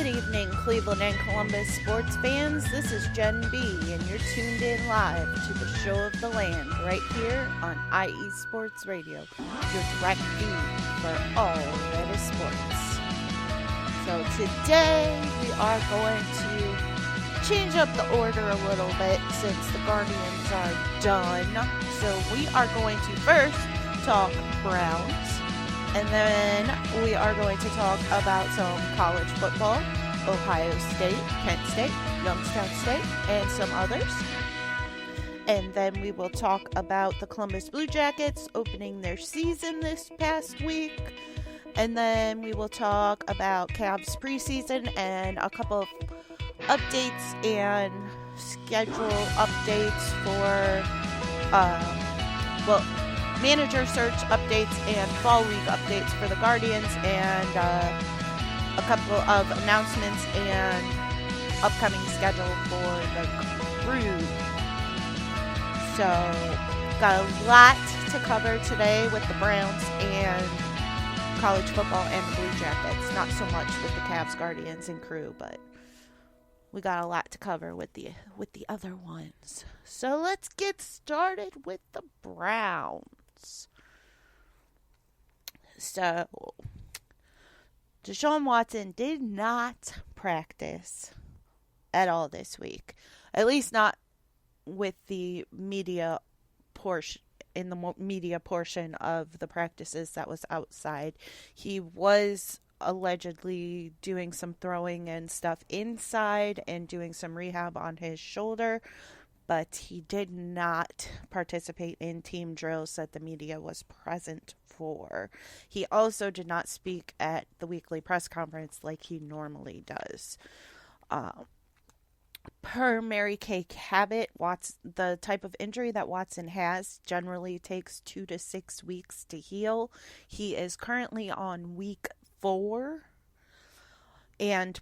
Good evening, Cleveland and Columbus sports fans. This is Jen B, and you're tuned in live to the show of the land right here on IE Sports Radio, your direct feed for all that is sports. So today we are going to change up the order a little bit since the Guardians are done. So we are going to first talk Browns. And then we are going to talk about some college football, Ohio State, Kent State, Youngstown State, and some others. And then we will talk about the Columbus Blue Jackets opening their season this past week. And then we will talk about Cavs preseason and a couple of updates and schedule updates for, manager search updates and fall week updates for the Guardians, and a couple of announcements and upcoming schedule for the Crew. So, got a lot to cover today with the Browns and college football and the Blue Jackets. Not so much with the Cavs, Guardians, and Crew, but we got a lot to cover with the other ones. So let's get started with the Browns. So, Deshaun Watson did not practice at all this week. At least not with the media portion, in the media portion of the practices that was outside. He was allegedly doing some throwing and stuff inside and doing some rehab on his shoulder, but he did not participate in team drills that the media was present for. He also did not speak at the weekly press conference like he normally does. Per Mary Kay Cabot, the type of injury that Watson has generally takes 2 to 6 weeks to heal. He is currently on week 4. And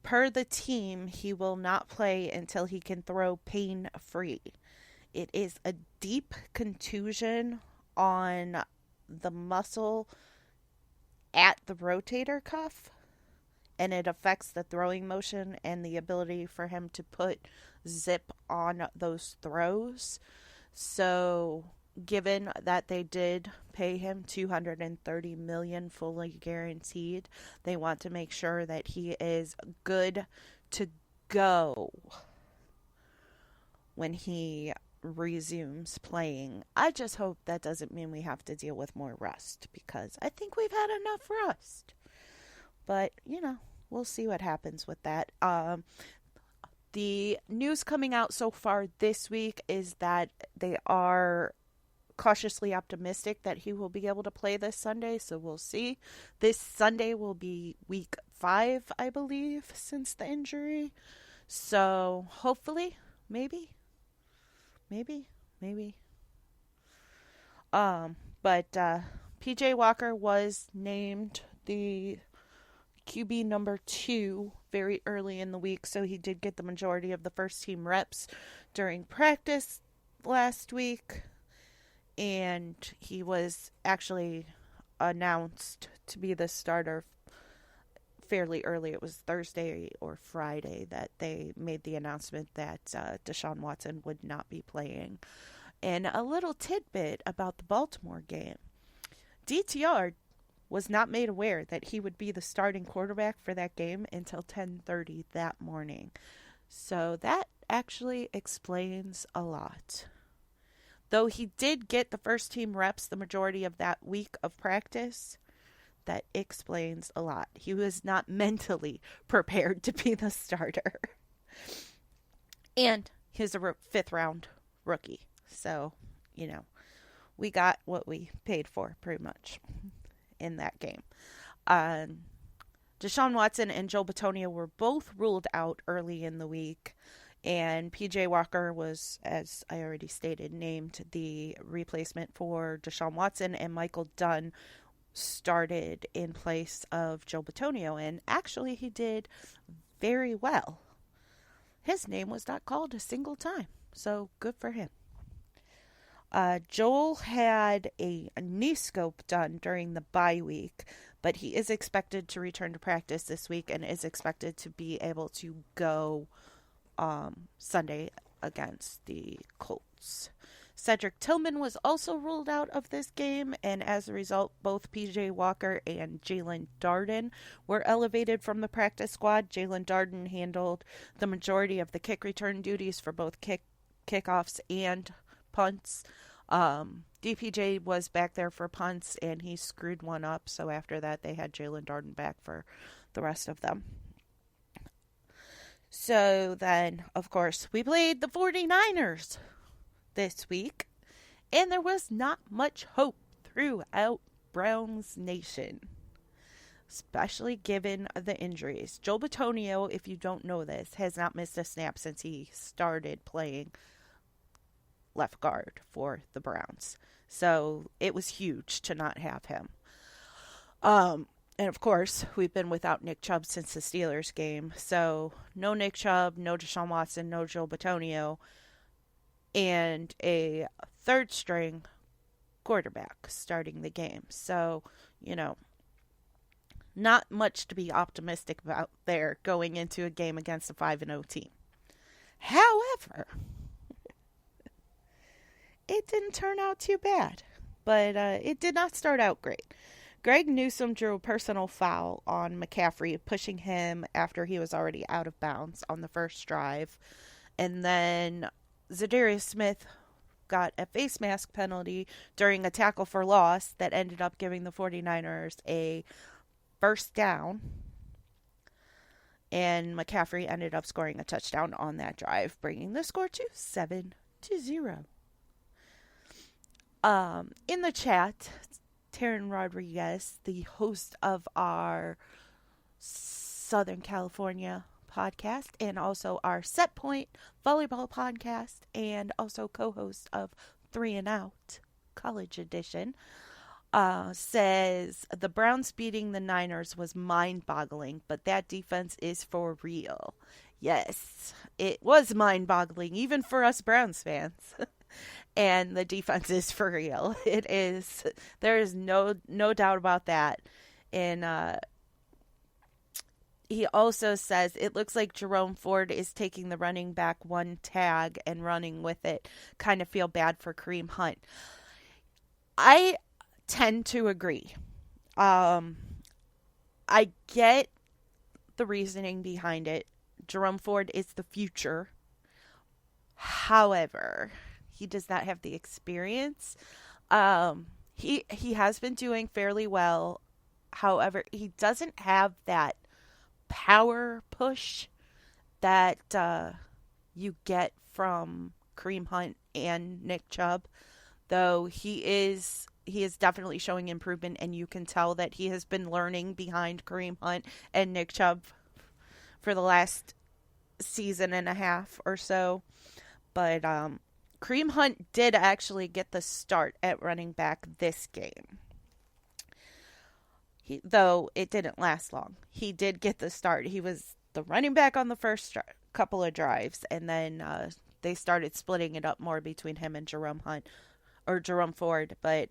per the team, he will not play until he can throw pain-free. It is a deep contusion on the muscle at the rotator cuff, and it affects the throwing motion and the ability for him to put zip on those throws. So, given that they did pay him $230 million fully guaranteed, they want to make sure that he is good to go when he resumes playing. I just hope that doesn't mean we have to deal with more rust, because I think we've had enough rust. But, we'll see what happens with that. The news coming out so far this week is that they are cautiously optimistic that he will be able to play this Sunday, so we'll see. This Sunday will be week 5, I believe, since the injury. So, hopefully, maybe. But PJ Walker was named the QB number 2 very early in the week, so he did get the majority of the first team reps during practice last week. And he was actually announced to be the starter fairly early. It was Thursday or Friday that they made the announcement that Deshaun Watson would not be playing. And a little tidbit about the Baltimore game. DTR was not made aware that he would be the starting quarterback for that game until 10:30 that morning. So that actually explains a lot. Though he did get the first team reps the majority of that week of practice, that explains a lot. He was not mentally prepared to be the starter. And he's a 5th round rookie. So, we got what we paid for pretty much in that game. Deshaun Watson and Joe Bitonio were both ruled out early in the week. And PJ Walker was, as I already stated, named the replacement for Deshaun Watson, and Michael Dunn started in place of Joe Bitonio. And actually, he did very well. His name was not called a single time, so good for him. Joel had a knee scope done during the bye week, but he is expected to return to practice this week and is expected to be able to go Sunday against the Colts. Cedric Tillman was also ruled out of this game, and as a result, both PJ Walker and Jalen Darden were elevated from the practice squad. Jalen Darden handled the majority of the kick return duties for both kickoffs and punts. DPJ was back there for punts, and he screwed one up, so after that, they had Jalen Darden back for the rest of them. So then, of course, we played the 49ers this week, and there was not much hope throughout Browns Nation, especially given the injuries. Joe Bitonio, if you don't know this, has not missed a snap since he started playing left guard for the Browns. So it was huge to not have him. And of course, we've been without Nick Chubb since the Steelers game. So no Nick Chubb, no Deshaun Watson, no Joe Bitonio, and a third string quarterback starting the game. So, not much to be optimistic about there going into a game against a 5-0 team. However, it didn't turn out too bad, but it did not start out great. Greg Newsome drew a personal foul on McCaffrey, pushing him after he was already out of bounds on the first drive. And then Zadarius Smith got a face mask penalty during a tackle for loss that ended up giving the 49ers a first down. And McCaffrey ended up scoring a touchdown on that drive, bringing the score to 7-0. In the chat, Taryn Rodriguez, the host of our Southern California podcast and also our Set Point Volleyball podcast and also co-host of 3 and Out College Edition, says the Browns beating the Niners was mind-boggling, but that defense is for real. Yes, it was mind-boggling, even for us Browns fans. And the defense is for real. It is. There is no doubt about that. And he also says it looks like Jerome Ford is taking the running back one tag and running with it. Kind of feel bad for Kareem Hunt. I tend to agree. I get the reasoning behind it. Jerome Ford is the future. However, he does not have the experience. He has been doing fairly well. However, he doesn't have that power push that you get from Kareem Hunt and Nick Chubb. Though he is definitely showing improvement, and you can tell that he has been learning behind Kareem Hunt and Nick Chubb for the last season and a half or so. But Kareem Hunt did actually get the start at running back this game. Though it didn't last long. He did get the start. He was the running back on the first couple of drives, and then they started splitting it up more between him and Jerome Ford. But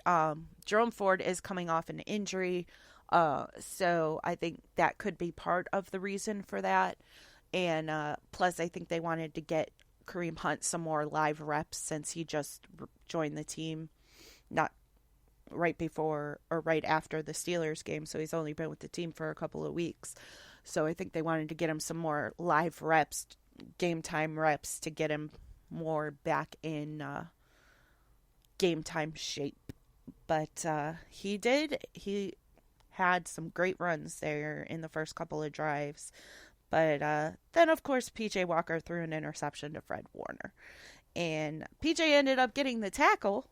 Jerome Ford is coming off an injury, so I think that could be part of the reason for that. And plus, I think they wanted to get Kareem Hunt some more live reps since he just joined the team not right before or right after the Steelers game, so he's only been with the team for a couple of weeks. So I think they wanted to get him some more live reps, game time reps, to get him more back in game time shape. But he did. He had some great runs there in the first couple of drives. But then, of course, P.J. Walker threw an interception to Fred Warner. And P.J. ended up getting the tackle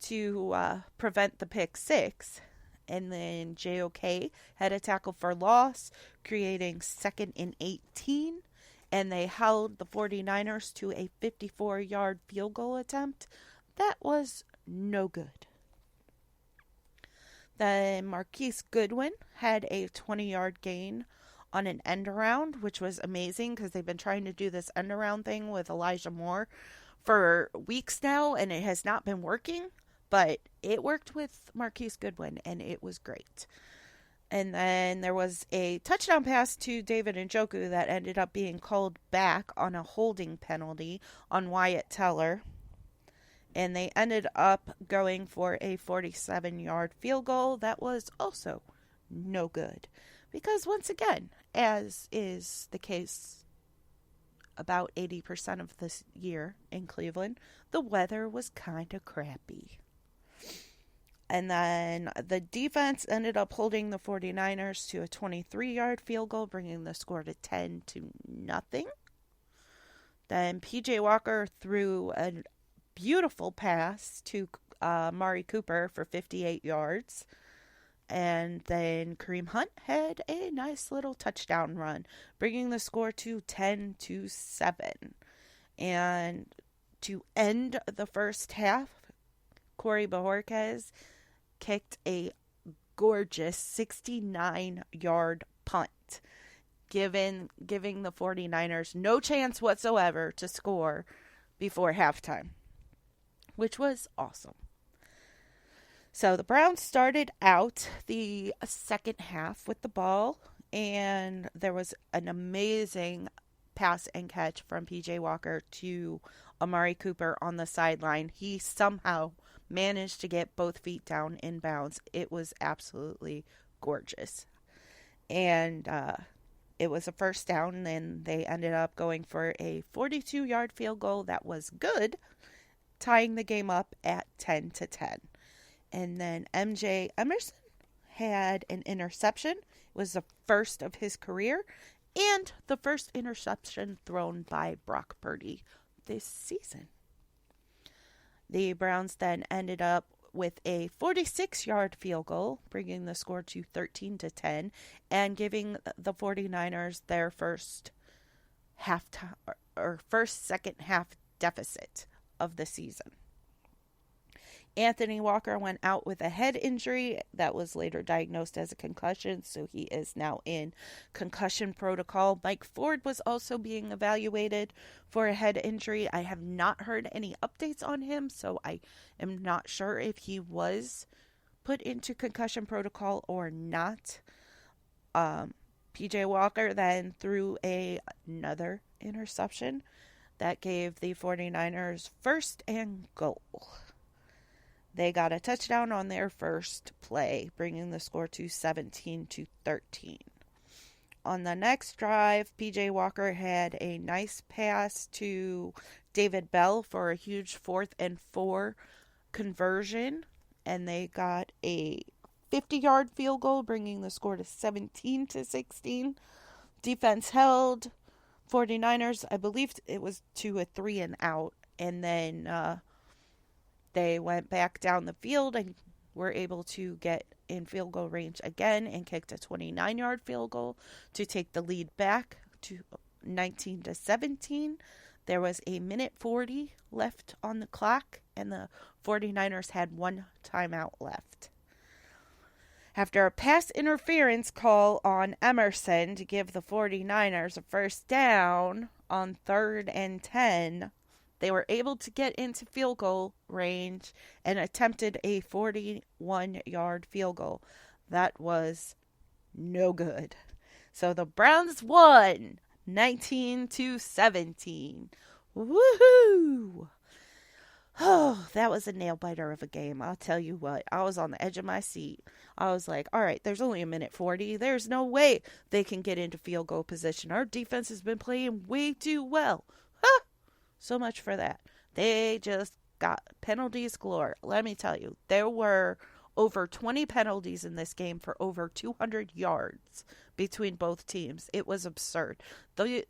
to prevent the pick six. And then JOK had a tackle for loss, creating 2nd and 18. And they held the 49ers to a 54-yard field goal attempt. That was no good. Then Marquise Goodwin had a 20-yard gain on an end around, which was amazing because they've been trying to do this end around thing with Elijah Moore for weeks now, and it has not been working, but it worked with Marquise Goodwin, and it was great. And then there was a touchdown pass to David Njoku that ended up being called back on a holding penalty on Wyatt Teller. And they ended up going for a 47-yard field goal that was also no good. Because once again, as is the case about 80% of this year in Cleveland, the weather was kind of crappy. And then the defense ended up holding the 49ers to a 23-yard field goal, bringing the score to 10-0. Then P.J. Walker threw a beautiful pass to Amari Cooper for 58 yards. And then Kareem Hunt had a nice little touchdown run, bringing the score to 10-7. And to end the first half, Corey Bojorquez kicked a gorgeous 69-yard punt, giving the 49ers no chance whatsoever to score before halftime, which was awesome. So the Browns started out the second half with the ball, and there was an amazing pass and catch from P.J. Walker to Amari Cooper on the sideline. He somehow managed to get both feet down in bounds. It was absolutely gorgeous. And it was a first down, and they ended up going for a 42-yard field goal that was good, tying the game up at 10-10. And then MJ Emerson had an interception. It was the first of his career and the first interception thrown by Brock Purdy this season. The Browns then ended up with a 46-yard field goal, bringing the score to 13-10 and giving the 49ers their first second half deficit of the season. Anthony Walker went out with a head injury that was later diagnosed as a concussion, so he is now in concussion protocol. Mike Ford was also being evaluated for a head injury. I have not heard any updates on him, so I am not sure if he was put into concussion protocol or not. PJ Walker then threw another interception that gave the 49ers first and goal. They got a touchdown on their first play, bringing the score to 17-13. On the next drive, P.J. Walker had a nice pass to David Bell for a huge 4th and 4 conversion, and they got a 50-yard field goal, bringing the score to 17-16. Defense held 49ers, I believe it was to a 3-and-out, and then they went back down the field and were able to get in field goal range again and kicked a 29-yard field goal to take the lead back to 19-17. There was a minute 40 left on the clock, and the 49ers had one timeout left. After a pass interference call on Emerson to give the 49ers a first down on 3rd and 10, they were able to get into field goal range and attempted a 41-yard field goal. That was no good. So the Browns won 19-17. Woohoo! Oh, that was a nail-biter of a game. I'll tell you what. I was on the edge of my seat. I was like, all right, there's only a minute 40. There's no way they can get into field goal position. Our defense has been playing way too well. Huh! So much for that. They just got penalties galore. Let me tell you, there were over 20 penalties in this game for over 200 yards between both teams. It was absurd.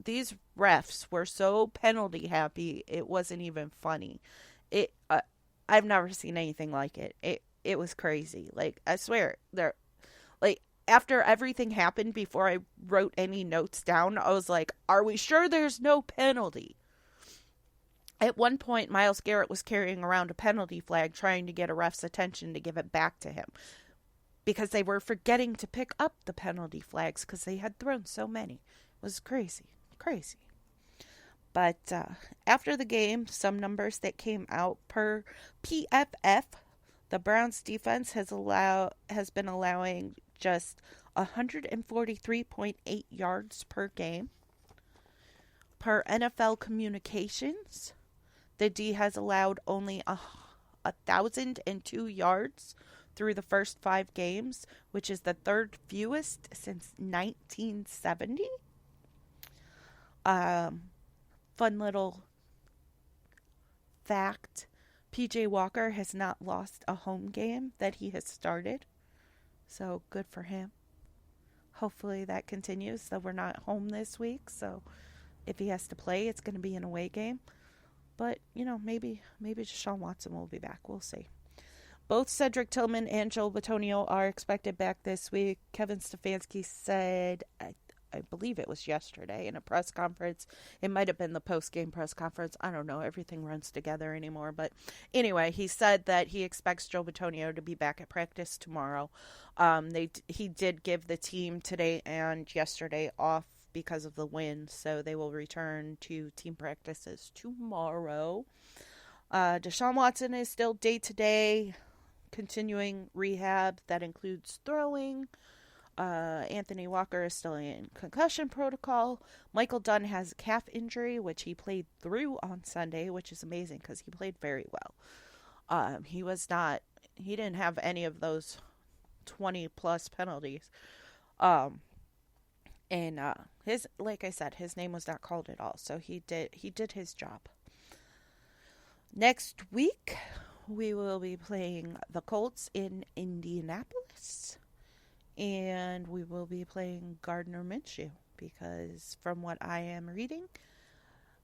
These refs were so penalty happy, it wasn't even funny. I've never seen anything like it. It was crazy. Like, I swear, after everything happened, before I wrote any notes down, I was like, are we sure there's no penalty? At one point, Myles Garrett was carrying around a penalty flag trying to get a ref's attention to give it back to him because they were forgetting to pick up the penalty flags because they had thrown so many. It was crazy. But after the game, some numbers that came out per PFF, the Browns defense has been allowing just 143.8 yards per game. Per NFL Communications, the D has allowed only 1,002 yards through the first 5 games, which is the third fewest since 1970. Fun little fact, PJ Walker has not lost a home game that he has started, so good for him. Hopefully that continues, though we're not home this week, so if he has to play, it's going to be an away game. But, maybe Deshaun Watson will be back. We'll see. Both Cedric Tillman and Joel Bitonio are expected back this week. Kevin Stefanski said, I believe it was yesterday in a press conference. It might have been the post-game press conference. I don't know. Everything runs together anymore. But anyway, he said that he expects Joel Bitonio to be back at practice tomorrow. He did give the team today and yesterday off because of the win, so they will return to team practices tomorrow. Deshaun Watson is still day-to-day, continuing rehab. That includes throwing. Anthony Walker is still in concussion protocol. Michael Dunn has a calf injury, which he played through on Sunday, which is amazing because he played very well. He didn't have any of those 20-plus penalties. And like I said, his name was not called at all, so he did his job. Next week, we will be playing the Colts in Indianapolis, and we will be playing Gardner Minshew, because from what I am reading,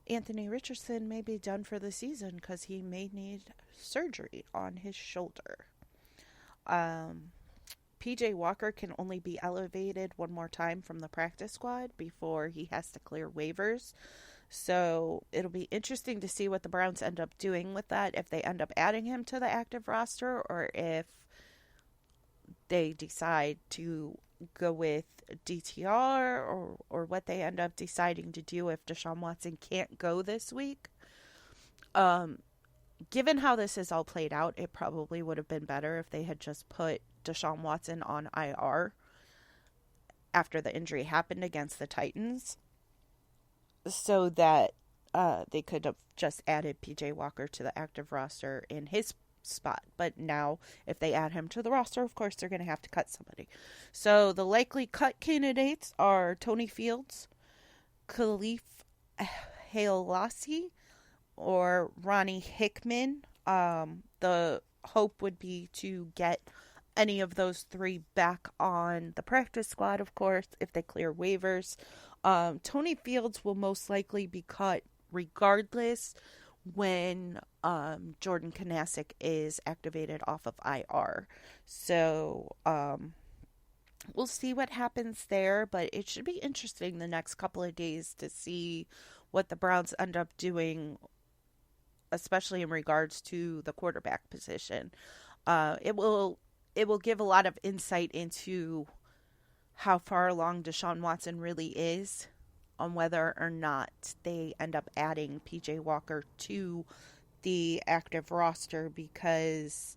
Anthony Richardson may be done for the season because he may need surgery on his shoulder. PJ Walker can only be elevated one more time from the practice squad before he has to clear waivers. So it'll be interesting to see what the Browns end up doing with that, if they end up adding him to the active roster or if they decide to go with DTR or what they end up deciding to do if Deshaun Watson can't go this week. Given how this is all played out, it probably would have been better if they had just put Deshaun Watson on IR after the injury happened against the Titans, so that they could have just added PJ Walker to the active roster in his spot. But now, if they add him to the roster, of course, they're going to have to cut somebody. So the likely cut candidates are Tony Fields, Khalif Hailasi, or Ronnie Hickman. The hope would be to get any of those three back on the practice squad, of course, if they clear waivers. Tony Fields will most likely be cut regardless when Jordan Kanasic is activated off of IR. So we'll see what happens there, but it should be interesting the next couple of days to see what the Browns end up doing, especially in regards to the quarterback position. It will give a lot of insight into how far along Deshaun Watson really is, on whether or not they end up adding PJ Walker to the active roster, because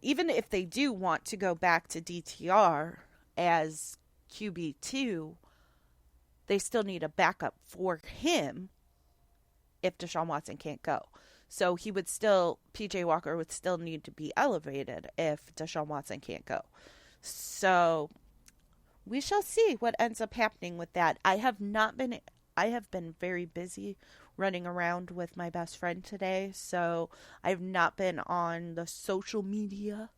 even if they do want to go back to DTR as QB2, they still need a backup for him if Deshaun Watson can't go. So PJ Walker would still need to be elevated if Deshaun Watson can't go. So we shall see what ends up happening with that. I have been very busy running around with my best friend today, so I've not been on the social media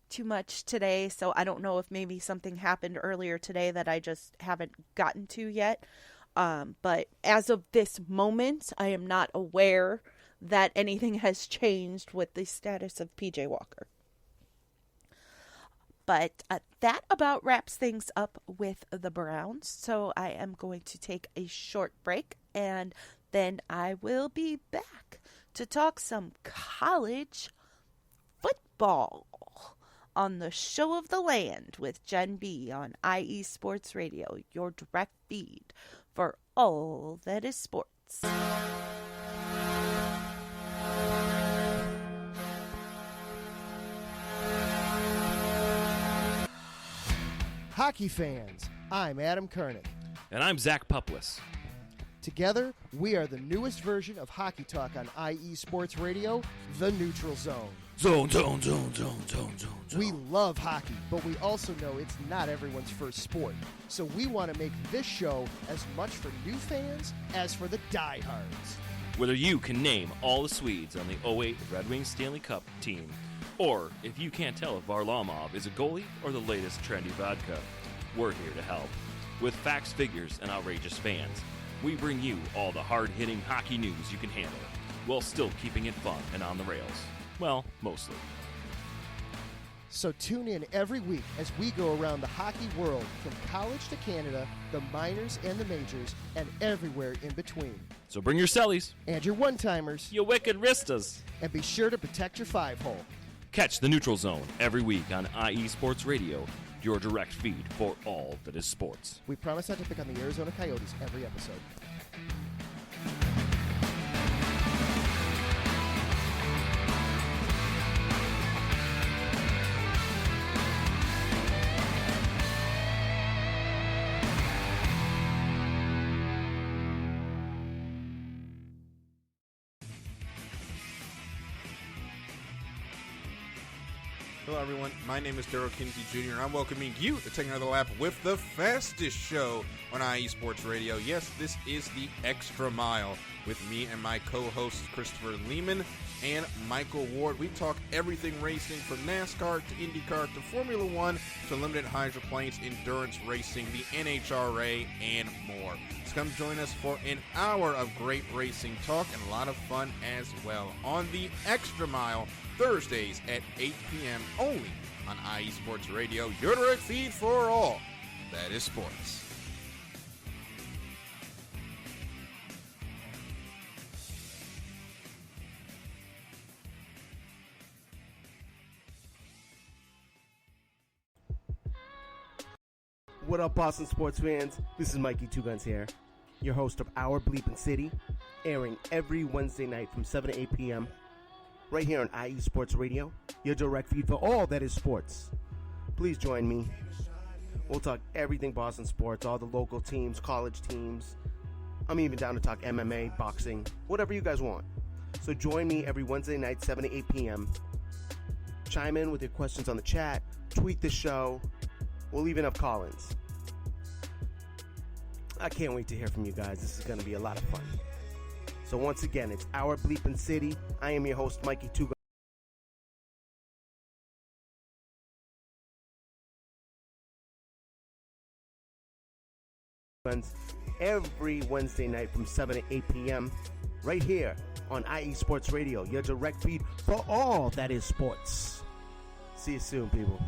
too much today, so I don't know if maybe something happened earlier today that I just haven't gotten to yet. But as of this moment, I am not aware that anything has changed with the status of PJ Walker. But that about wraps things up with the Browns. So I am going to take a short break, and then I will be back to talk some college football on the Show of the Land with Jen B on IE Sports Radio, your direct feed for all that is sports. hockey fans. I'm Adam Kernan. And I'm Zach Puplis. Together, we are the newest version of Hockey Talk on IE Sports Radio, The Neutral Zone. Zone. We love hockey, but we also know it's not everyone's first sport. So we want to make this show as much for new fans as for the diehards. Whether you can name all the Swedes on the '08 Red Wings Stanley Cup team, or if you can't tell if Varlamov is a goalie or the latest trendy vodka, we're here to help. With facts, figures, and outrageous fans, we bring you all the hard-hitting hockey news you can handle, while still keeping it fun and on the rails. Well, mostly. So tune in every week as we go around the hockey world, from college to Canada, the minors and the majors, and everywhere in between. So bring your cellies. And your one-timers. Your wicked wristas. And be sure to protect your five-hole. Catch the Neutral Zone every week on IE Sports Radio, your direct feed for all that is sports. We promise not to pick on the Arizona Coyotes every episode. Hello, everyone. My name is Daryl Kinsey Jr., and I'm welcoming you to take another lap with the fastest show on IE Sports Radio. Yes, this is the Extra Mile with me and my co-hosts Christopher Lehman and Michael Ward. We talk everything racing from NASCAR to IndyCar to Formula One to limited hydroplanes, endurance racing, the NHRA, and more. So come join us for an hour of great racing talk and a lot of fun as well on the Extra Mile, Thursdays at 8 p.m. only on IE Sports Radio, your direct feed for all that is sports. What up, Boston sports fans? This is Mikey Two Guns here, your host of Our Bleepin' City, airing every Wednesday night from 7 to 8 p.m. right here on IE Sports Radio, your direct feed for all that is sports. Please join me. We'll talk everything Boston sports, all the local teams, college teams. I'm even down to talk MMA, boxing, whatever you guys want. So join me every Wednesday night, 7 to 8 p.m. Chime in with your questions on the chat, tweet the show. We'll even have call-ins. I can't wait to hear from you guys. This is going to be a lot of fun. So once again, it's Our Bleepin' City. I am your host, Mikey Two Guns. Every Wednesday night from 7 to 8 p.m. right here on IE Sports Radio, your direct feed for all that is sports. See you soon, people.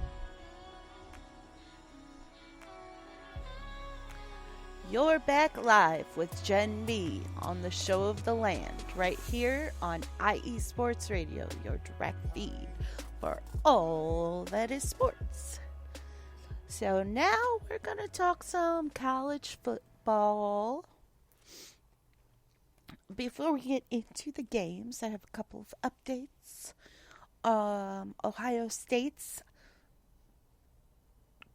You're back live with Jen B on the Show of the Land, right here on IE Sports Radio, your direct feed for all that is sports. So now we're going to talk some college football. Before we get into the games, I have a couple of updates. Ohio State's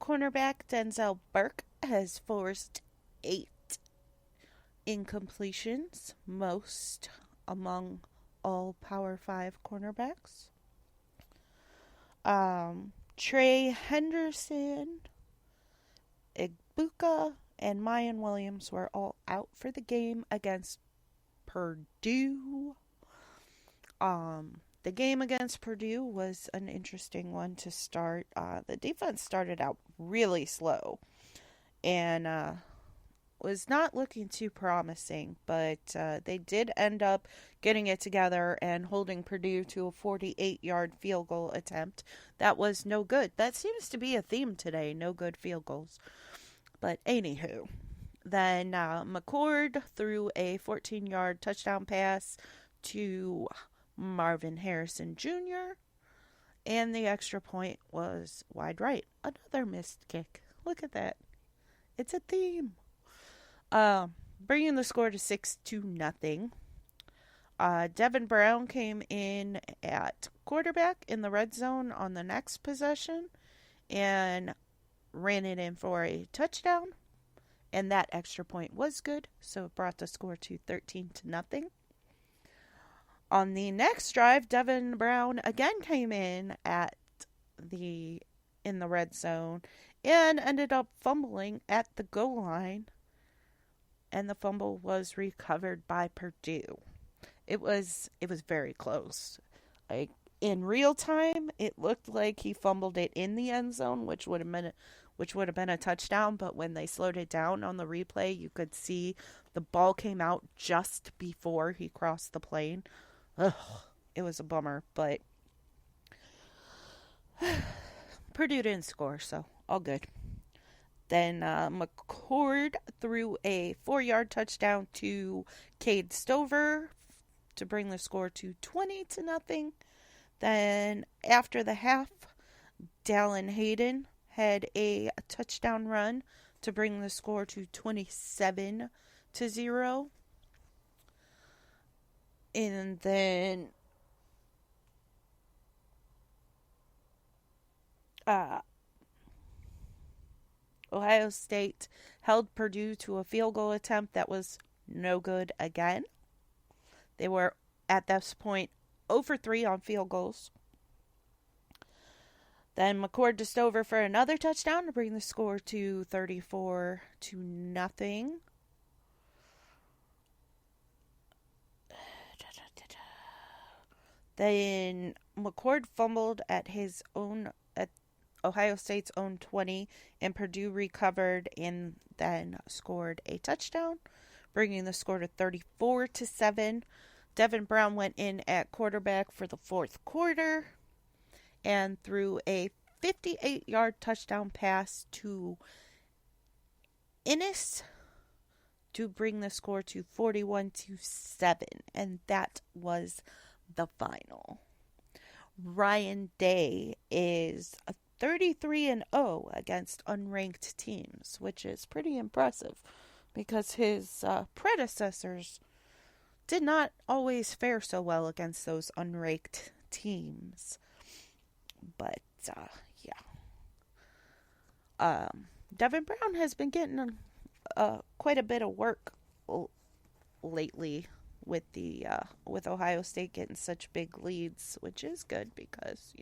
cornerback Denzel Burke has forced 8 incompletions, most among all Power 5 cornerbacks. Trey Henderson, Igbuka, and Mayan Williams were all out for the game against Purdue. The game against Purdue was an interesting one to start. The defense started out really slow and was not looking too promising, but they did end up getting it together and holding Purdue to a 48-yard field goal attempt. That was no good. That seems to be a theme today, no good field goals. But anywho, then McCord threw a 14-yard touchdown pass to Marvin Harrison Jr., and the extra point was wide right. Another missed kick. Look at that. It's a theme. Bringing the score to 6-0. Devin Brown came in at quarterback in the red zone on the next possession and ran it in for a touchdown, and that extra point was good, so it brought the score to 13-0. On the next drive, Devin Brown again came in in the red zone and ended up fumbling at the goal line, and the fumble was recovered by Purdue. It was very close. Like, in real time, it looked like he fumbled it in the end zone, which would have been a touchdown, but when they slowed it down on the replay, you could see the ball came out just before he crossed the plane. Ugh, it was a bummer, but Purdue didn't score, so all good. Then McCord threw a 4-yard touchdown to Cade Stover to bring the score to 20-0. Then after the half, Dallin Hayden had a touchdown run to bring the score to 27-0. And then Ohio State held Purdue to a field goal attempt that was no good again. They were, at this point, 0 for 3 on field goals. Then McCord to Stover for another touchdown to bring the score to 34-0. Then McCord fumbled at Ohio State's own 20, and Purdue recovered and then scored a touchdown, bringing the score to 34-7. Devin Brown went in at quarterback for the fourth quarter and threw a 58-yard touchdown pass to Innis to bring the score to 41-7, and that was the final. Ryan Day is 33-0 against unranked teams, which is pretty impressive because his predecessors did not always fare so well against those unranked teams. But, Devin Brown has been getting quite a bit of work lately with Ohio State getting such big leads, which is good because,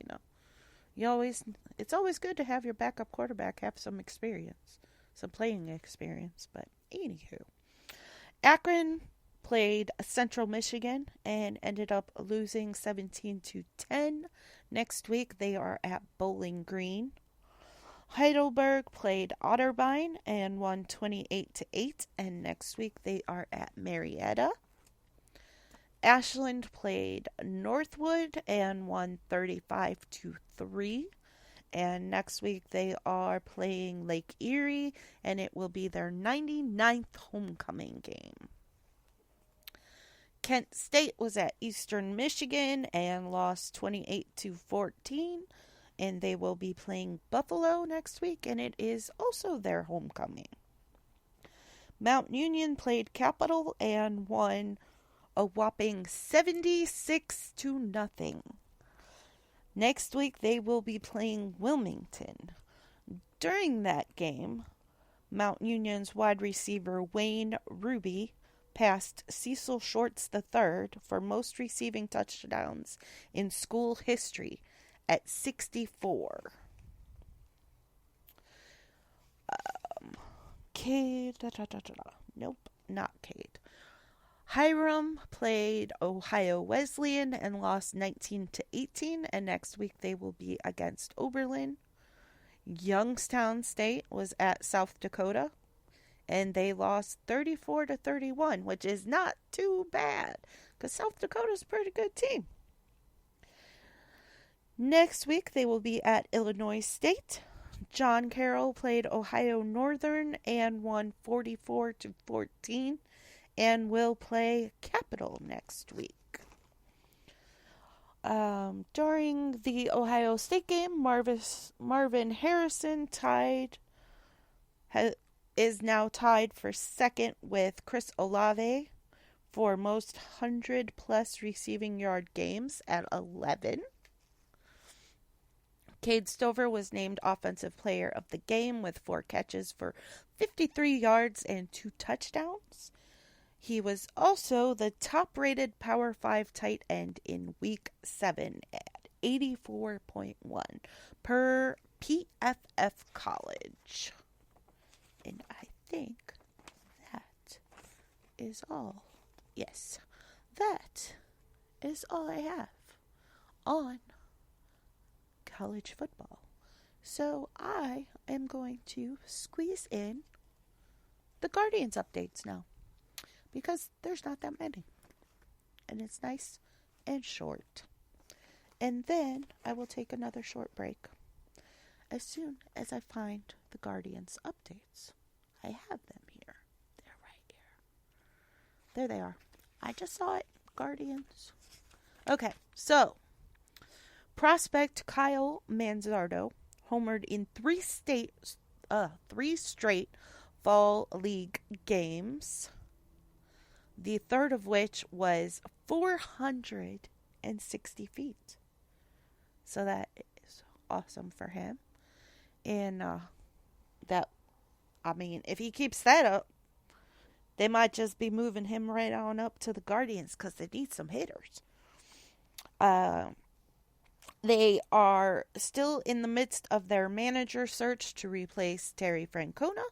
it's always good to have your backup quarterback have some experience, some playing experience. But anywho, Akron played Central Michigan and ended up losing 17-10. Next week they are at Bowling Green. Heidelberg played Otterbein and won 28-8, and next week they are at Marietta. Ashland played Northwood and won 35-3. And next week they are playing Lake Erie, and it will be their 99th homecoming game. Kent State was at Eastern Michigan and lost 28-14. And they will be playing Buffalo next week, and it is also their homecoming. Mount Union played Capital and won a whopping 76-0. Next week, they will be playing Wilmington. During that game, Mount Union's wide receiver Wayne Ruby passed Cecil Shorts III for most receiving touchdowns in school history at 64. Nope, not Cade. Hiram played Ohio Wesleyan and lost 19-18, and next week they will be against Oberlin. Youngstown State was at South Dakota, and they lost 34-31, which is not too bad, because South Dakota's a pretty good team. Next week, they will be at Illinois State. John Carroll played Ohio Northern and won 44-14 and will play Capital next week. During the Ohio State game, Marvin Harrison is now tied for second with Chris Olave for most 100-plus receiving yard games at 11. Cade Stover was named Offensive Player of the Game with 4 catches for 53 yards and 2 touchdowns. He was also the top-rated Power 5 tight end in Week 7 at 84.1 per PFF College. And I think that is all. Yes, that is all I have on college football. So I am going to squeeze in the Guardians updates now, because there's not that many. And it's nice and short. And then I will take another short break as soon as I find the Guardians updates. I have them here. They're right here. There they are. I just saw it. Guardians. Okay, so prospect Kyle Manzardo homered in 3 straight fall league games, the third of which was 460 feet. So that is awesome for him. And if he keeps that up, they might just be moving him right on up to the Guardians because they need some hitters. They are still in the midst of their manager search to replace Terry Francona.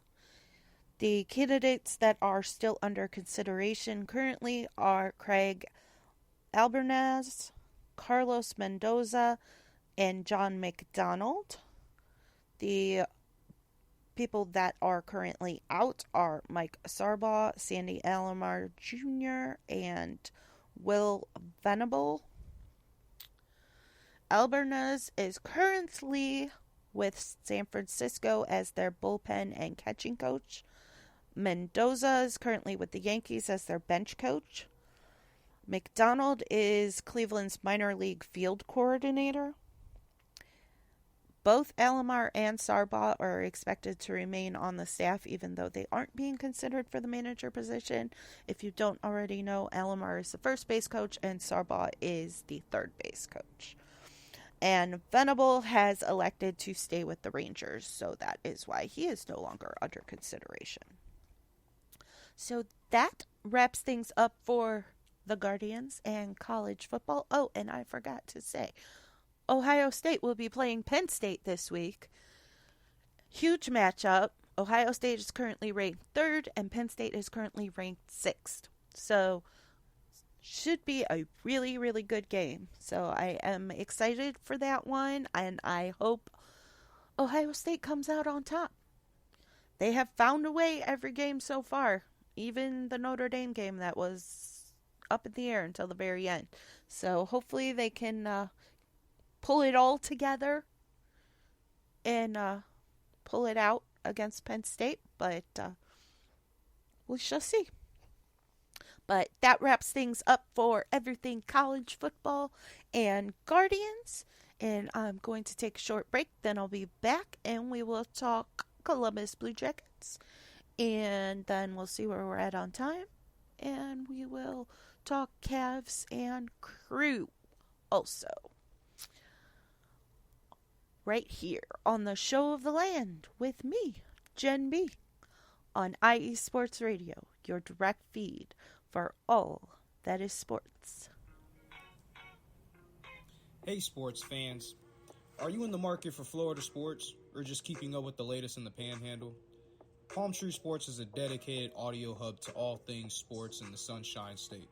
The candidates that are still under consideration currently are Craig Albernaz, Carlos Mendoza, and John McDonald. The people that are currently out are Mike Sarbaugh, Sandy Alomar Jr., and Will Venable. Albernaz is currently with San Francisco as their bullpen and catching coach. Mendoza is currently with the Yankees as their bench coach. McDonald is Cleveland's minor league field coordinator. Both Alomar and Sarbaugh are expected to remain on the staff, even though they aren't being considered for the manager position. If you don't already know, Alomar is the first base coach and Sarbaugh is the third base coach. And Venable has elected to stay with the Rangers, so that is why he is no longer under consideration. So that wraps things up for the Guardians and college football. Oh, and I forgot to say, Ohio State will be playing Penn State this week. Huge matchup. Ohio State is currently ranked 3rd, and Penn State is currently ranked 6th. So should be a really, really good game. So I am excited for that one, and I hope Ohio State comes out on top. They have found a way every game so far, even the Notre Dame game that was up in the air until the very end. So hopefully they can pull it all together and pull it out against Penn State, but we shall see. But that wraps things up for everything college football and Guardians. And I'm going to take a short break. Then I'll be back and we will talk Columbus Blue Jackets. And then we'll see where we're at on time. And we will talk Cavs and Crew also. Right here on the Show of the Land with me, Jen B. on IE Sports Radio, your direct feed for all that is sports. Hey sports fans, are you in the market for Florida sports or just keeping up with the latest in the Panhandle? Palm Tree Sports is a dedicated audio hub to all things sports in the Sunshine State.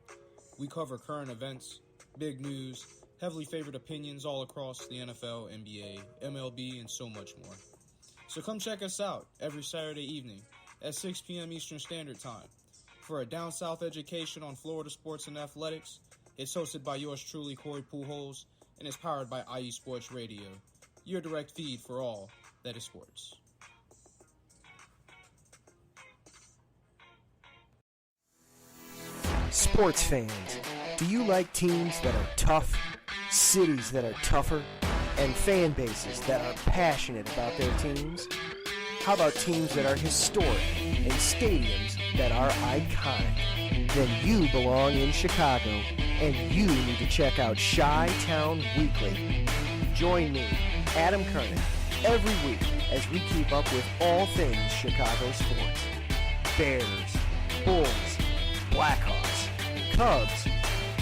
We cover current events, big news, heavily favored opinions all across the NFL, NBA, MLB, and so much more. So come check us out every Saturday evening at 6 p.m. Eastern Standard Time. For a down south education on Florida sports and athletics, it's hosted by yours truly, Corey Pujols, and is powered by IE Sports Radio, your direct feed for all that is sports. Sports fans, do you like teams that are tough, cities that are tougher, and fan bases that are passionate about their teams? How about teams that are historic and stadiums that are iconic? Then you belong in Chicago, and you need to check out Chi-Town Weekly. Join me, Adam Kernan, every week as we keep up with all things Chicago sports. Bears, Bulls, Blackhawks, Cubs,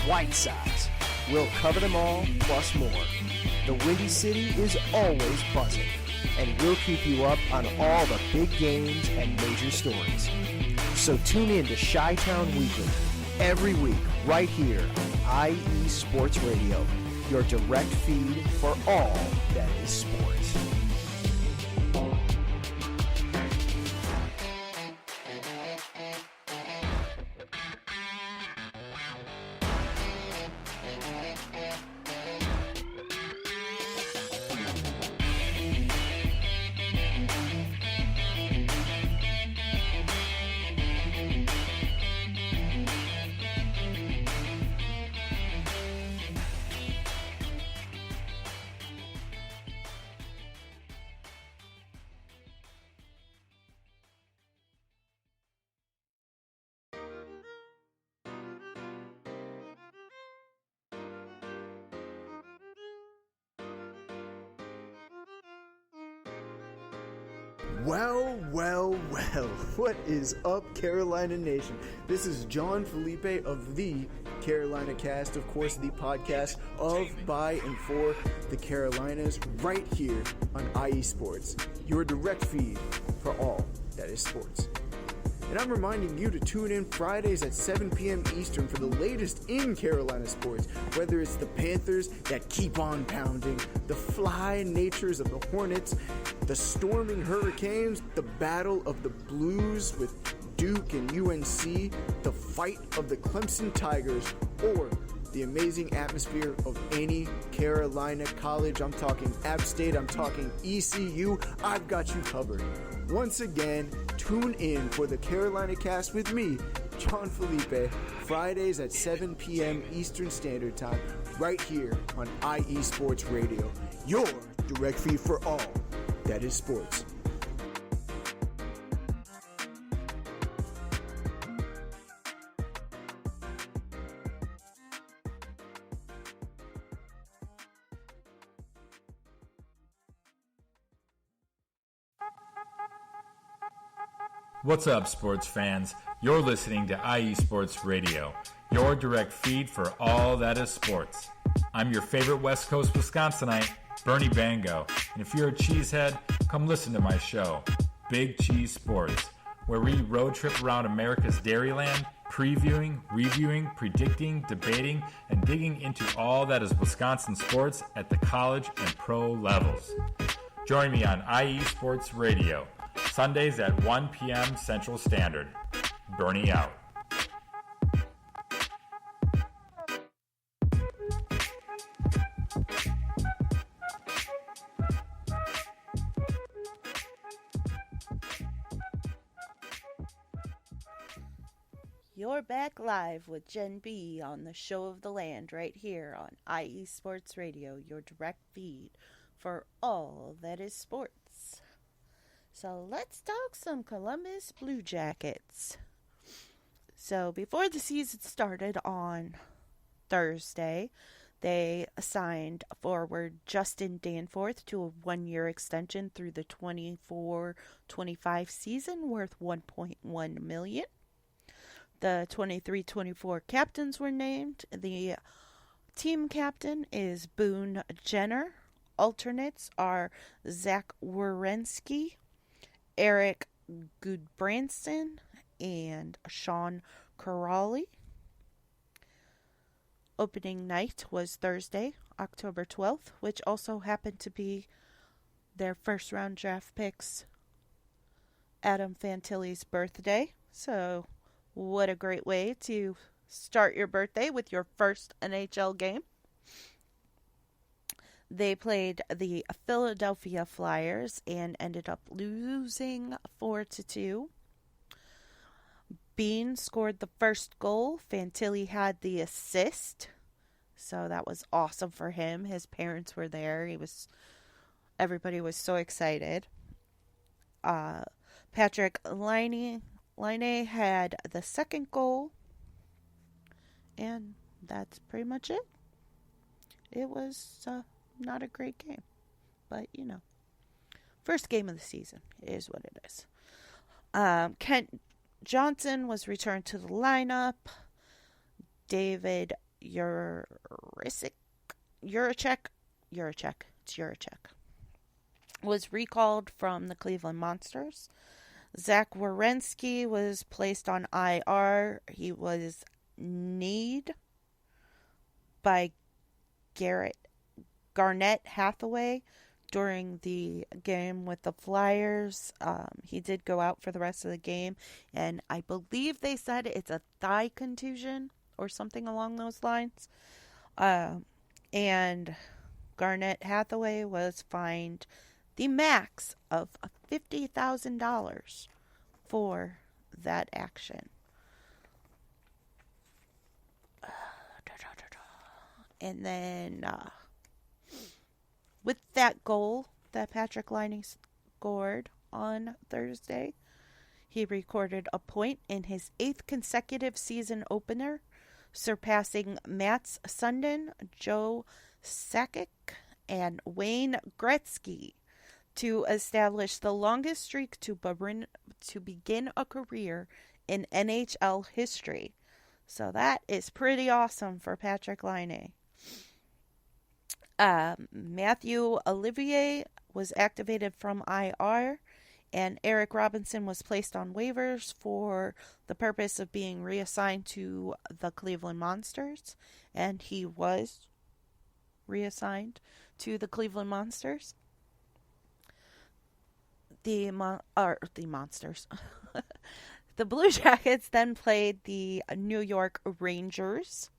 White Sox. We'll cover them all, plus more. The Windy City is always buzzing, and we'll keep you up on all the big games and major stories. So tune in to Chi-Town Weekly every week right here on IE Sports Radio, your direct feed for all that is sports. Well, what is up, Carolina Nation? This is John Felipe of the Carolina Cast, of course, the podcast of, by, and for the Carolinas, right here on IE Sports, your direct feed for all that is sports. And I'm reminding you to tune in Fridays at 7 p.m. Eastern for the latest in Carolina sports, whether it's the Panthers that keep on pounding, the fly natures of the Hornets, the storming Hurricanes, the battle of the Blues with Duke and UNC, the fight of the Clemson Tigers, or the amazing atmosphere of any Carolina college. I'm talking App State, I'm talking ECU. I've got you covered. Once again, tune in for the Carolina Cast with me, John Felipe, Fridays at 7 p.m. Eastern Standard Time, right here on IE Sports Radio, your direct feed for all that is sports. What's up, sports fans? You're listening to IE Sports Radio, your direct feed for all that is sports. I'm your favorite West Coast Wisconsinite, Bernie Bango, and if you're a cheesehead, come listen to my show, Big Cheese Sports, where we road trip around America's Dairyland, previewing, reviewing, predicting, debating, and digging into all that is Wisconsin sports at the college and pro levels. Join me on IE Sports Radio, Sundays at 1 p.m. Central Standard. Bernie out. You're back live with Jen B on the Show of the Land right here on IE Sports Radio, your direct feed for all that is sports. So let's talk some Columbus Blue Jackets. So before the season started on Thursday, they signed forward Justin Danforth to a one-year extension through the 24-25 season worth $1.1 million. The 23-24 captains were named. The team captain is Boone Jenner. Alternates are Zach Werenski, Eric Goodbranson, and Sean Corrali. Opening night was Thursday, October 12th, which also happened to be their first-round draft picks, Adam Fantilli's birthday. So, what a great way to start your birthday with your first NHL game. They played the Philadelphia Flyers and ended up losing 4-2. Bean scored the first goal. Fantilli had the assist. So that was awesome for him. His parents were there. Everybody was so excited. Patrick Laine had the second goal. And that's pretty much it. It was not a great game. but first game of the season is what it is. Kent Johnson was returned to the lineup. David Juracek was recalled from the Cleveland Monsters. Zach Werenski was placed on IR. He was kneed by Garnett Hathaway during the game with the Flyers. He did go out for the rest of the game, and I believe they said it's a thigh contusion or something along those lines. And Garnett Hathaway was fined the max of $50,000 for that action. And then with that goal that Patrick Laine scored on Thursday, he recorded a point in his 8th consecutive season opener, surpassing Mats Sundin, Joe Sakic, and Wayne Gretzky to establish the longest streak to begin a career in NHL history. So that is pretty awesome for Patrick Laine. Matthew Olivier was activated from IR, and Eric Robinson was placed on waivers for the purpose of being reassigned to the Cleveland Monsters, and he was reassigned to the Cleveland Monsters. The Monsters. The Blue Jackets then played the New York Rangers.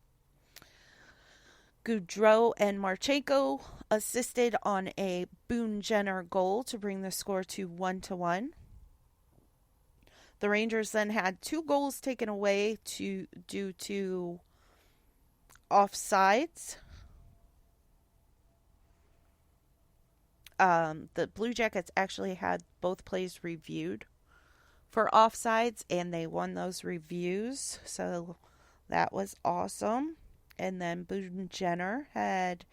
Goudreau and Marchenko assisted on a Boone Jenner goal to bring the score to 1-1. The Rangers then had 2 goals taken away due to offsides. The Blue Jackets actually had both plays reviewed for offsides, and they won those reviews, so that was awesome. And then Boone Jenner had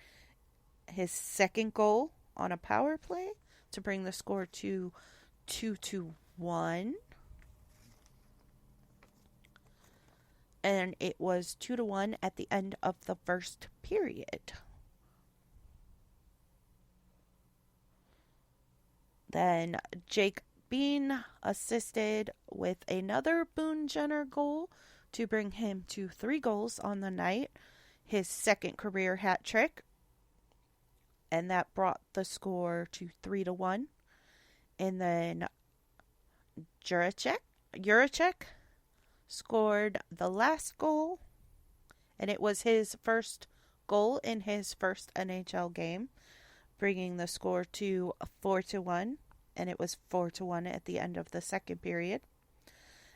his second goal on a power play to bring the score to 2-1. And it was 2-1 at the end of the first period. Then Jake Bean assisted with another Boone Jenner goal to bring him to 3 goals on the night, his second career hat trick, and that brought the score to 3-1. And then Juracek scored the last goal, and it was his first goal in his first NHL game, bringing the score to 4-1, and it was 4-1 at the end of the second period.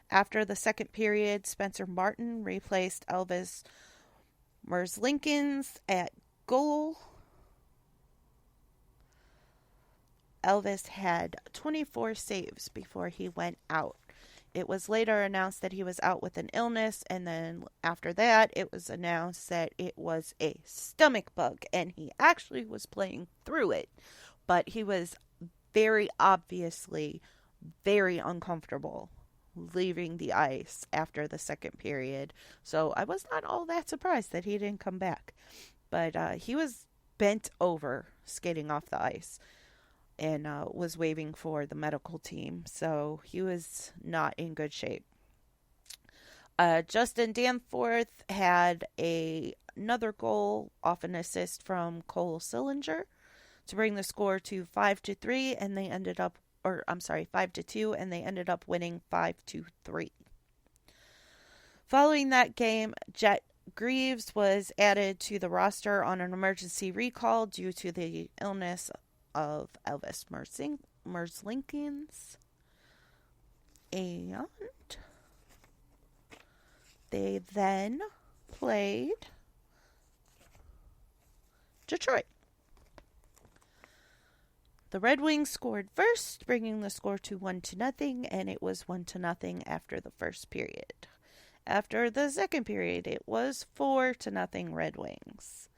After the second period, Spencer Martin replaced Elvis Merzlikins at goal. Elvis had 24 saves before he went out. It was later announced that he was out with an illness, and then after that, it was announced that it was a stomach bug, and he actually was playing through it, but he was very obviously very uncomfortable leaving the ice after the second period, so I was not all that surprised that he didn't come back, but he was bent over skating off the ice and was waiting for the medical team, so he was not in good shape. Justin Danforth had another goal off an assist from Cole Sillinger to bring the score to 5-3, and they ended up, 5-2, and they ended up winning 5-3. Following that game, Jet Greaves was added to the roster on an emergency recall due to the illness of Elvis Merzlikins, and they then played Detroit. The Red Wings scored first, bringing the score to 1-0, and it was 1-0 after the first period. After the second period, it was 4-0 Red Wings.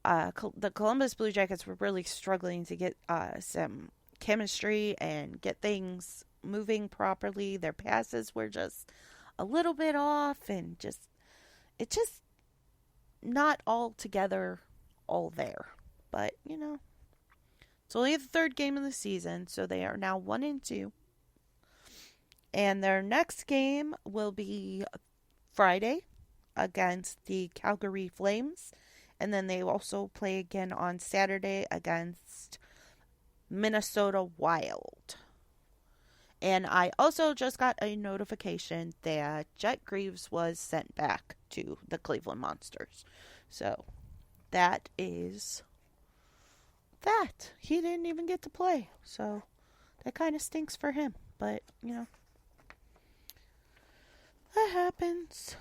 the Columbus Blue Jackets were really struggling to get some chemistry and get things moving properly. Their passes were just a little bit off, and it's just not all together, all there. But, it's only the third game of the season, so they are now 1-2. And their next game will be Friday against the Calgary Flames. And then they also play again on Saturday against Minnesota Wild. And I also just got a notification that Jet Greaves was sent back to the Cleveland Monsters. So that is that. He didn't even get to play. So that kind of stinks for him. But, that happens.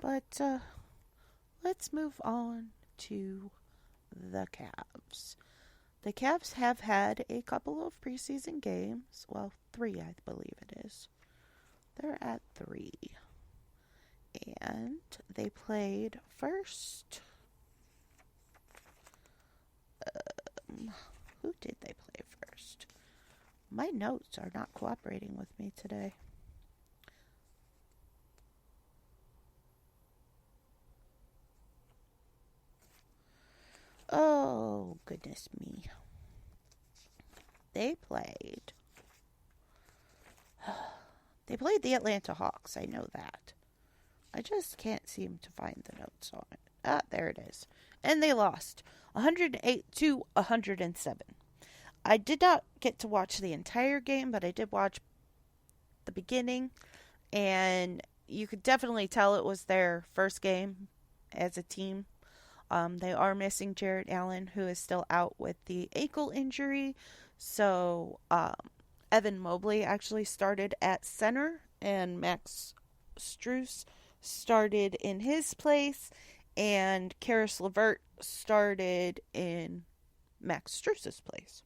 But let's move on to the Cavs. The Cavs have had a couple of preseason games. Well, 3, I believe it is. They're at 3. And they played first. Who did they play first? My notes are not cooperating with me today. Oh, goodness me. They played the Atlanta Hawks. I know that. I just can't seem to find the notes on it. Ah, there it is. And they lost 108-107. I did not get to watch the entire game, but I did watch the beginning. And you could definitely tell it was their first game as a team. They are missing Jarrett Allen, who is still out with the ankle injury. So, Evan Mobley actually started at center, and Max Strus started in his place, and Karis LeVert started in Max Strus's place.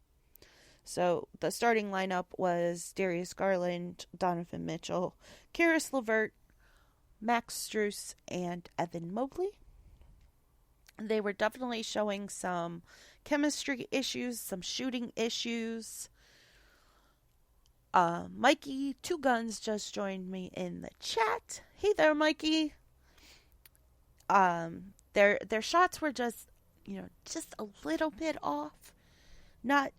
So, the starting lineup was Darius Garland, Donovan Mitchell, Karis LeVert, Max Strus, and Evan Mobley. They were definitely showing some chemistry issues, some shooting issues. Mikey Two Guns just joined me in the chat. Hey there, Mikey. Their shots were just a little bit off. Not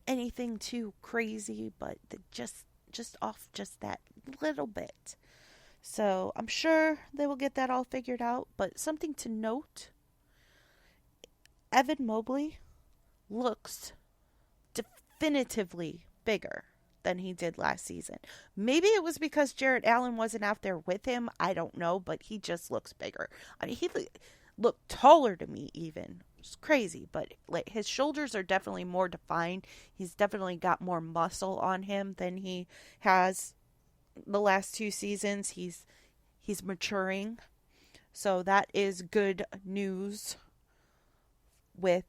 anything too crazy, but just off just that little bit. So I'm sure they will get that all figured out. But something to note. Evan Mobley looks definitively bigger than he did last season. Maybe it was because Jarrett Allen wasn't out there with him. I don't know, but he just looks bigger. I mean, he looked taller to me even. It's crazy, but his shoulders are definitely more defined. He's definitely got more muscle on him than he has the last 2 seasons. He's maturing. So that is good news. With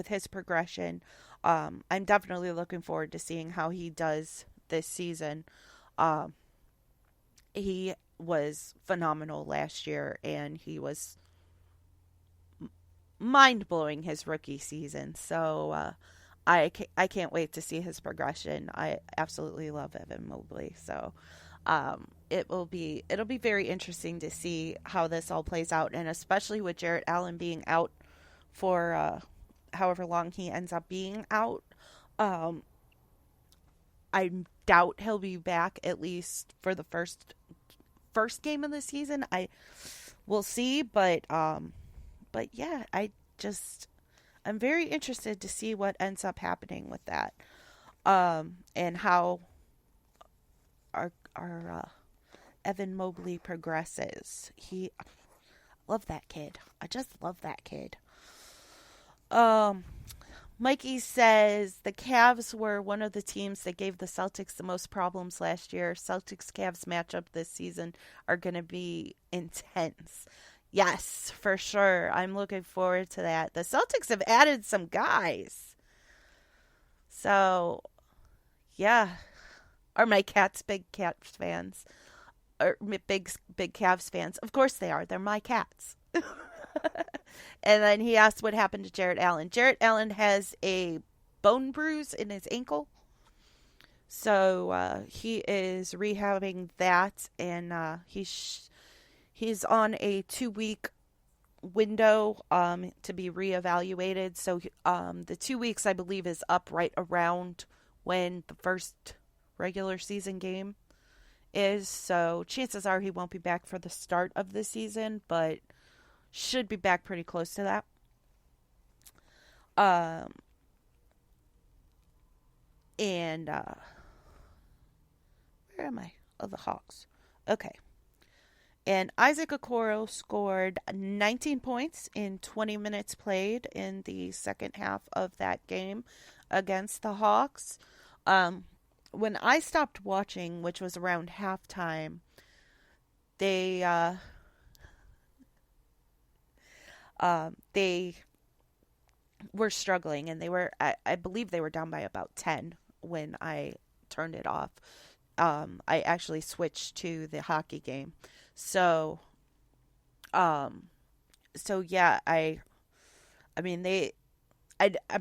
his progression, I'm definitely looking forward to seeing how he does this season. He was phenomenal last year, and he was mind-blowing his rookie season. So I can't wait to see his progression. I absolutely love Evan Mobley. So it'll be very interesting to see how this all plays out, and especially with Jarrett Allen being out for however long he ends up being out. I doubt he'll be back at least for the first game of the season. We'll see, but yeah, I'm very interested to see what ends up happening with that, and how our Evan Mobley progresses. Love that kid. I just love that kid. Mikey says the Cavs were one of the teams that gave the Celtics the most problems last year. Celtics-Cavs matchup this season are going to be intense. Yes, for sure. I'm looking forward to that. The Celtics have added some guys. So, yeah. Are my cats big Cats fans? are big Cavs fans. Of course they are. They're my cats. And then he asked what happened to Jarrett Allen. Jarrett Allen has a bone bruise in his ankle. So he is rehabbing that, and he's on a 2-week window to be reevaluated. So the 2 weeks, I believe, is up right around when the first regular season game is. So chances are he won't be back for the start of the season, but should be back pretty close to that. And where am I? Oh, the Hawks. Okay. And Isaac Okoro scored 19 points in 20 minutes played in the second half of that game against the Hawks. When I stopped watching, which was around halftime, they were struggling, and I believe they were down by about 10 when I turned it off. I actually switched to the hockey game. So yeah, I'm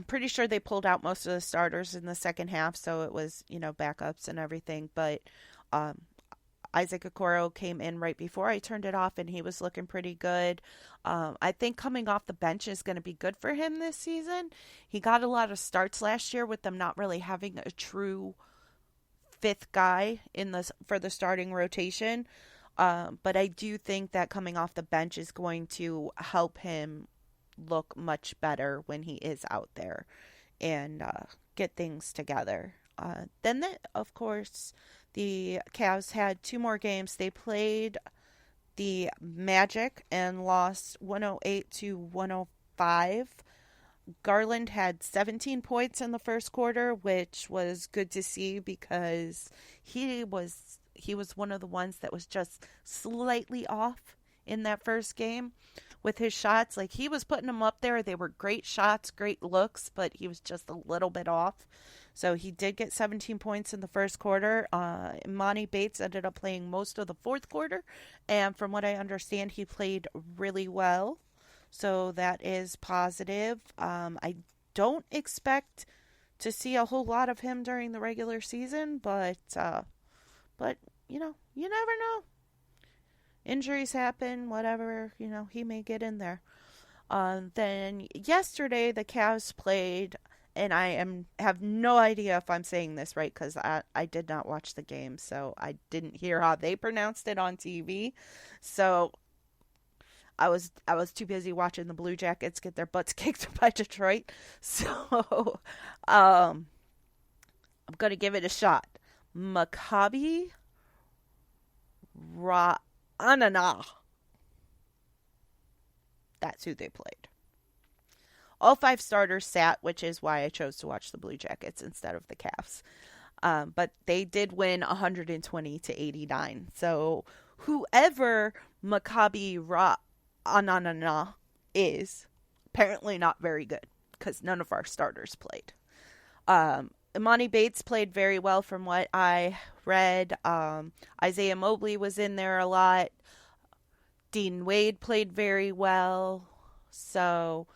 pretty sure they pulled out most of the starters in the second half, so it was, backups and everything, but Isaac Okoro came in right before I turned it off, and he was looking pretty good. I think coming off the bench is going to be good for him this season. He got a lot of starts last year with them not really having a true fifth guy for the starting rotation. But I do think that coming off the bench is going to help him look much better when he is out there and get things together. Then, of course, the Cavs had 2 more games. They played the Magic and lost 108-105. Garland had 17 points in the first quarter, which was good to see because he was one of the ones that was just slightly off in that first game with his shots. Like, he was putting them up there. They were great shots, great looks, but he was just a little bit off. So he did get 17 points in the first quarter. Imani Bates ended up playing most of the fourth quarter, and from what I understand, he played really well. So that is positive. I don't expect to see a whole lot of him during the regular season, but you never know. Injuries happen, whatever, he may get in there. Then yesterday the Cavs played, and I have no idea if I'm saying this right because I did not watch the game, so I didn't hear how they pronounced it on TV. So I was too busy watching the Blue Jackets get their butts kicked by Detroit. So I'm gonna give it a shot. Maccabi Ra'anana. That's who they played. All 5 starters sat, which is why I chose to watch the Blue Jackets instead of the Cavs. But they did win 120-89. So whoever Maccabi Ra'anana is, apparently not very good because none of our starters played. Imani Bates played very well from what I read. Isaiah Mobley was in there a lot. Dean Wade played very well. So,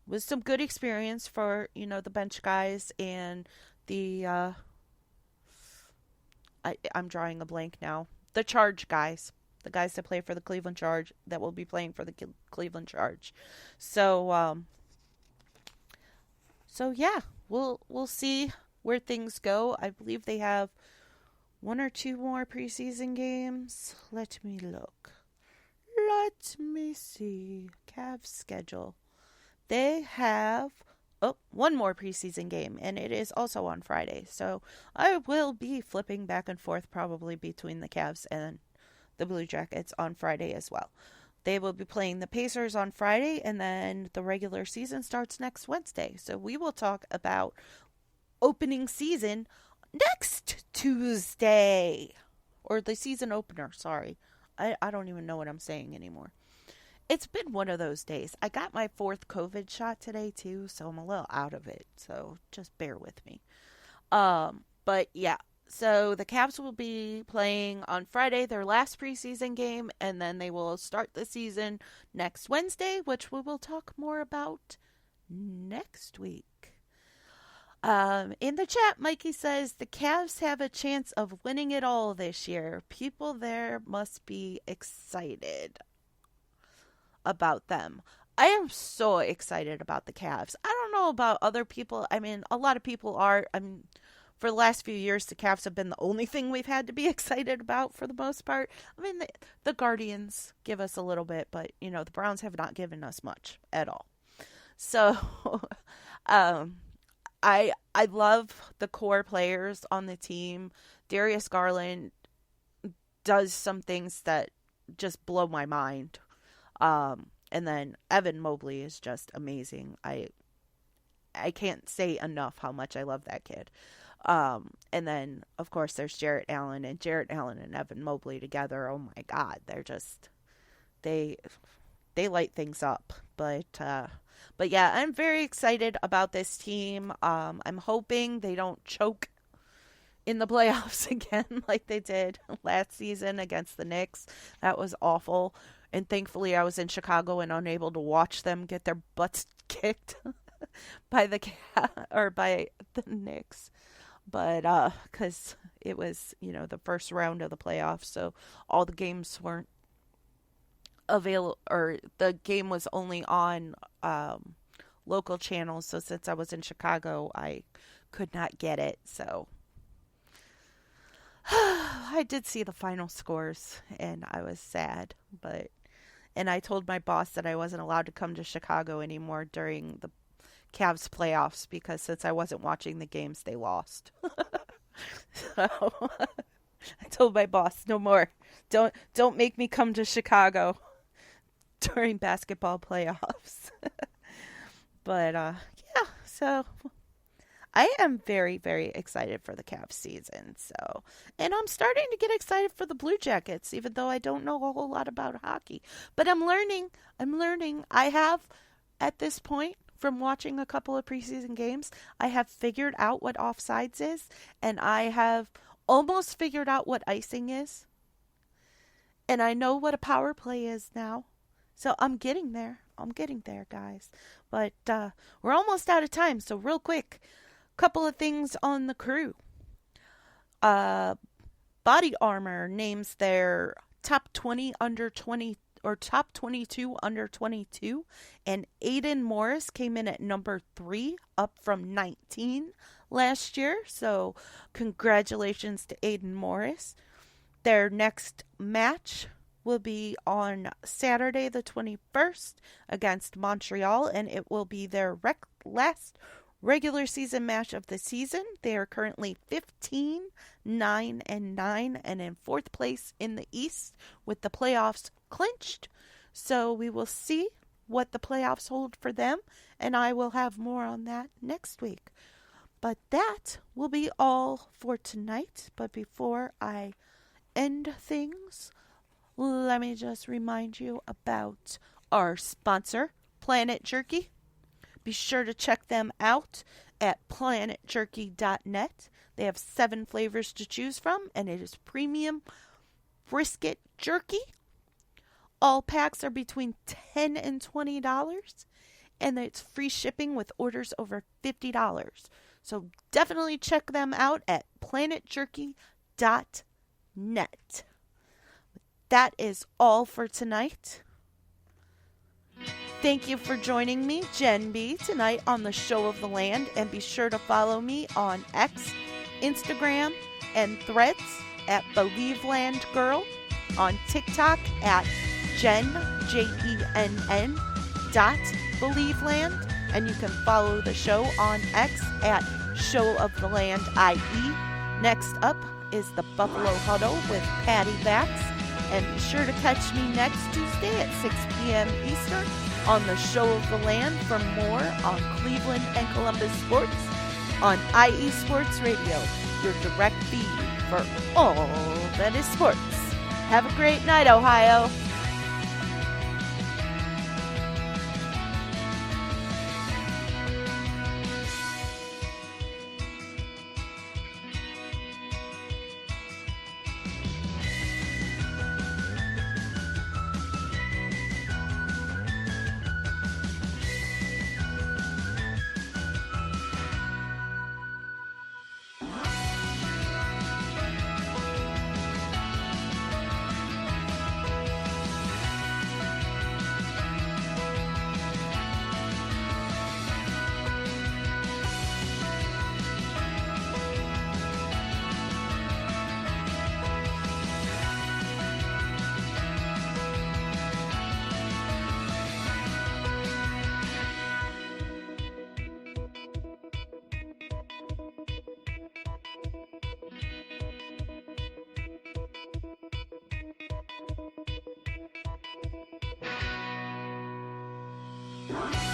was some good experience for, the bench guys and the, I'm drawing a blank now. The Charge guys. The guys that play for the Cleveland Charge, that will be playing for the Cleveland Charge. So yeah, we'll see where things go. I believe they have 1 or 2 more preseason games. Let me look. Let me see. Cavs schedule. They have 1 more preseason game, and it is also on Friday. So I will be flipping back and forth probably between the Cavs and the Blue Jackets on Friday as well. They will be playing the Pacers on Friday, and then the regular season starts next Wednesday. So we will talk about opening season next Tuesday. Or the season opener, sorry. I don't even know what I'm saying anymore. It's been one of those days. I got my 4th COVID shot today, too, so I'm a little out of it. So just bear with me. But yeah, So the Cavs will be playing on Friday, their last preseason game, and then they will start the season next Wednesday, which we will talk more about next week. In the chat, Mikey says the Cavs have a chance of winning it all this year. People there must be excited about them. I am so excited about the Cavs. I don't know about other people. I mean, a lot of people are. For the last few years, the Cavs have been the only thing we've had to be excited about for the most part. I mean, the Guardians give us a little bit, but, the Browns have not given us much at all. So, I love the core players on the team. Darius Garland does some things that just blow my mind. And then Evan Mobley is just amazing. I can't say enough how much I love that kid. And then, of course, there's Jarrett Allen and Evan Mobley together. Oh my God, they're just, they light things up. But yeah, I'm very excited about this team. I'm hoping they don't choke in the playoffs again like they did last season against the Knicks. That was awful. And thankfully I was in Chicago and unable to watch them get their butts kicked by the Knicks. But because it was, the first round of the playoffs, so all the games weren't available, or the game was only on local channels. So since I was in Chicago, I could not get it. So I did see the final scores, and I was sad. And I told my boss that I wasn't allowed to come to Chicago anymore during the Cavs playoffs because since I wasn't watching the games, they lost. So I told my boss, no more. Don't make me come to Chicago during basketball playoffs. But yeah, so I am very, very excited for the Cavs season. So, and I'm starting to get excited for the Blue Jackets, even though I don't know a whole lot about hockey. But I'm learning. I have, at this point, from watching a couple of preseason games, I have figured out what offsides is, and I have almost figured out what icing is. And I know what a power play is now. So I'm getting there. Guys. But we're almost out of time, so real quick, couple of things on the crew. Body Armor names their top 20 under 20 or top 22 under 22, and Aiden Morris came in at number 3, up from 19 last year. So congratulations to Aiden Morris. Their next match will be on Saturday the 21st against Montreal, and it will be their last regular season match of the season. They are currently 15, 9, and 9, and in 4th place in the East with the playoffs clinched. So we will see what the playoffs hold for them, and I will have more on that next week. But that will be all for tonight. But before I end things, let me just remind you about our sponsor, Planet Jerky. Be sure to check them out at planetjerky.net. They have 7 flavors to choose from, and it is premium brisket jerky. All packs are between $10 and $20, and it's free shipping with orders over $50. So definitely check them out at planetjerky.net. That is all for tonight. Thank you for joining me, Jen B, tonight on the Show of the Land, and be sure to follow me on X, Instagram, and Threads at BelieveLandGirl, on TikTok at Jen, Jenn, .BelieveLand, and you can follow the show on X at Show of the Land IE. Next up is the Buffalo Huddle with Patty Bax, and be sure to catch me next Tuesday at 6 p.m. Eastern on the Show of the Land for more on Cleveland and Columbus sports on IE Sports Radio, your direct feed for all that is sports. Have a great night, Ohio. Bye.